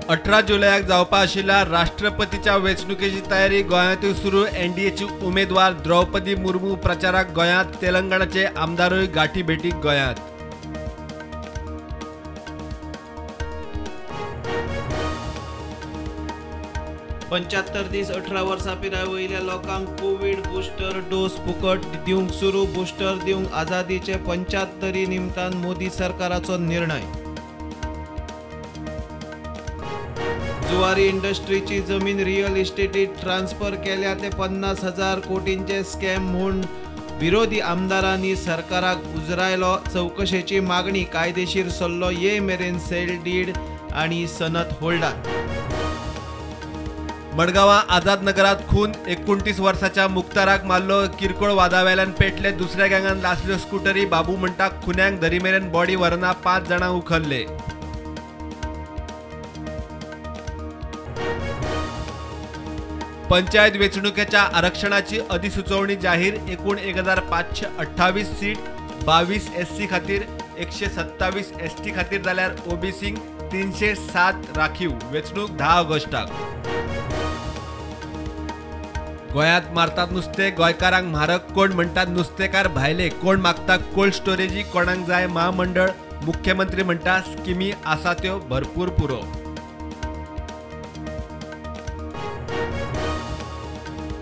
18 जुलयाक जावपा आशिल्ल्या राष्ट्रपतीच्या वेंचणुकेची तयारी गोंयांतूय सुरू। एनडीएची उमेदवार द्रौपदी मुर्मू प्रचाराक गोंयांत, तेलंगणाचे आमदारूय गाठी भेटीक गोंयांत। पंच्याहत्तर दीस 18 वर्सां पिराय वयल्या लोकांक कोविड बुस्टर डोस फुकट दिवंक सुरू। बुस्टर दिवंक आझादीचे 75 निमतान मोदी सरकाराचो निर्णय। जुवारी इंडस्ट्रीची जमीन रियल इस्टेटीत ट्रान्स्फर केल्या ते 50,000 कोटींचे स्कॅम म्हूण विरोधी आमदारांनी सरकाराक उजरायलो। चवकशेची मागणी, कायदेशीर सल्लो ये मेरेन सेल डीड आनी सनत होल्डात। मडगांवां आझाद नगरात खून, 29 वर्साच्या मुख्ताराक मारलो। किरकोळ वादावेल्यान पेटले, दुसऱ्या गँगान लासल्यो स्कूटरी। बाबू म्हणटा खुन्यांक दरीमेरेन बॉडी व्हरना, 5 जाणां उखल्ले। पंचायत वेंचणुकेच्या आरक्षणाची अधिसुचोवणी जाहीर। एकूण 1528 सीट, 22 एससी खातीर, 127 एसटी खातीर जाल्यार ओबीसींक 307 राखीव। वेंचणूक 10 ऑगस्टाक। गोंयांत मारतात नुस्तें, गोंयकारांक म्हारग। कोण म्हणटात नुस्तेकार भायले, कोण मागता कोल्ड स्टोरेजी, कोणाक जाय महामंडळ। मुख्यमंत्री म्हणटा स्किमी आसा त्यो भरपूर पुरो।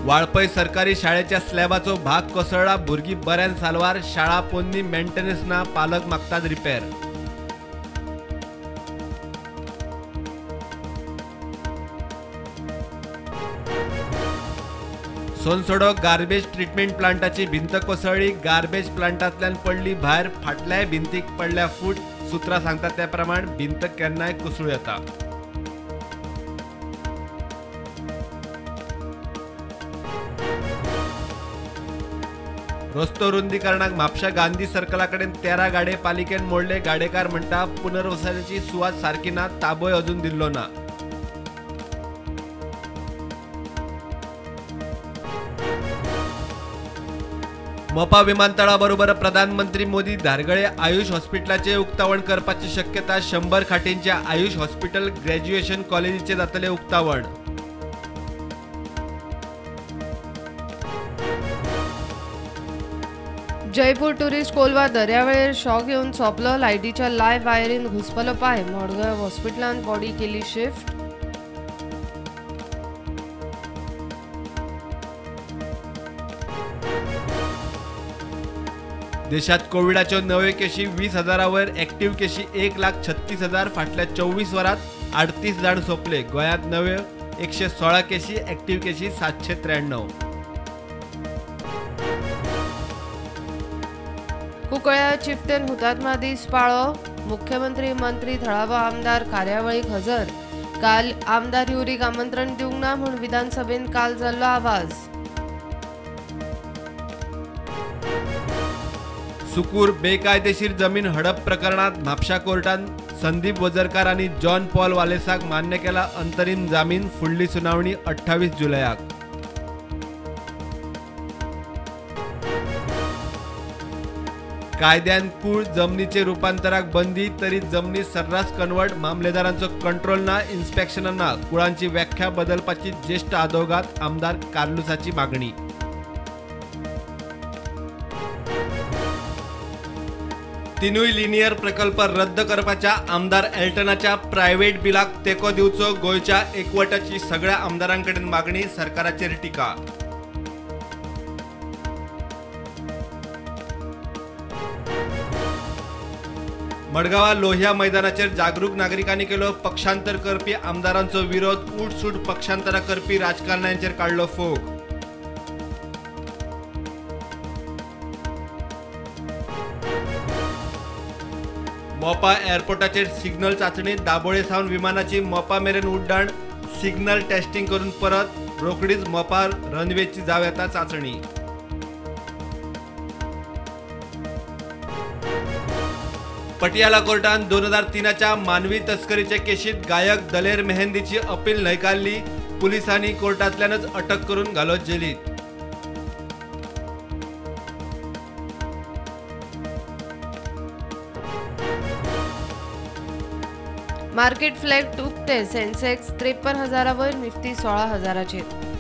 वाळपय सरकारी शाळेच्या स्लॅबाचो भाग कोसळ्ळा, भुरगीं बऱ्यान साल्वार। शाळा पोन्नी, मेंटेनन्स ना, पालक मागतात रिपेर। सोनसोडो गार्बेज ट्रीटमेंट प्लांटाची भिंत कोसळ्ळी। गार्बेज प्लांटांतल्यान पडली भायर, फाटल्याय भिंतीक पडल्या फूट। सुत्रां सांगतात त्या प्रमाण भिंत केन्नाय कोसळूं येता। रस्तो रुंदीकरणाक म्हापशा गांधी सर्कला कडेन 13 गाडे पालिकेन मोडले। गाडेकार म्हणटा पुनर्वसनाची सुवात सारकी ना, ताबोय अजून दिल्लो ना। मोपा विमानतळाबरोबर प्रधानमंत्री मोदी धारगळे आयुष हॉस्पिटलाचे उक्तावण करपाची शक्यता। 100 खाटींचे आयुष हॉस्पिटल ग्रॅज्युएशन कॉलेजीचे जातले उक्तावण। जयपूर टुरिस्ट कोलवा दर्यावेळेर शॉक येवन सोंपलो। लायटीच्या लायव्ह वायरीन घुसपलो पांय। मडगांव हॉस्पिटलांत बॉडी केली शिफ्ट। देशात कोविडाच्यो नव्यो केशी 20,000 वयर, एक्टिव्ह केशी 1,36,000। फाटल्या 24 वरांत 38 जाण सोंपले। गोंयांत नव्यो 116 केशी, एक्टिव्ह केशी 793। कुंकळ्या चिफ्टेन हुतात्मा दीस पाळो। मुख्यमंत्री, मंत्री, थळावो आमदार कार्यावळीक हजर। काल आमदार युरीक आमंत्रण दिवंक ना म्हूण विधानसभेन काल जाल्लो आवाज। सुकूर बेकायदेशीर जमीन हडप प्रकरणात म्हापशा कोर्टान संदीप वजरकार आणि जॉन पॉल वालेसाक मान्य केला अंतरीम जामीन। फुडली सुनावणी 28 जुलयाक। कायद्यान कूळ जमनीचे रुपांतराक बंदी, तरी जमनी सर्रास कन्वर्ट। मामलेदारांचो कंट्रोल ना, इन्स्पेक्शन ना। कुळांची व्याख्या बदलपाची ज्येष्ठ आदवोगाद आमदार कार्लुसाची मागणी। तिनूय लिनियर प्रकल्प रद्द करपाच्या आमदार एल्टनाच्या प्रायव्हेट बिलाक तेको दिवचो गोंयच्या एकवटाची सगळ्या आमदारांकडेन मागणी। सरकाराचेर टिका। मडगांवां लोहिया मैदानाचेर जागरूक नागरिकांनी केलो पक्षांतर करपी आमदारांचो विरोध। उठसूट पक्षांतरा करपी राजकारण्यांचेर काडलो फोग। मोपा एअरपोर्टाचेर सिग्नल चाचणी। दाबोळे सावन विमानाची मोपा मेरेन उड्डाण। सिग्नल टेस्टिंग करून परत। रोखडीच मोपा रनवेची जाव येता चाचणी। पटियाला कोर्टान 2003च्या मानवी तस्करीचे केशीत गायक दलेर मेहंदीची अपील न्हयकारली। पुलिसांनी कोर्टांतल्यानच अटक करून घालो जेलीत। मार्केट फ्लॅट उक्ते सेन्सेक्स 53,000 वयर, निफ्टी 16,000.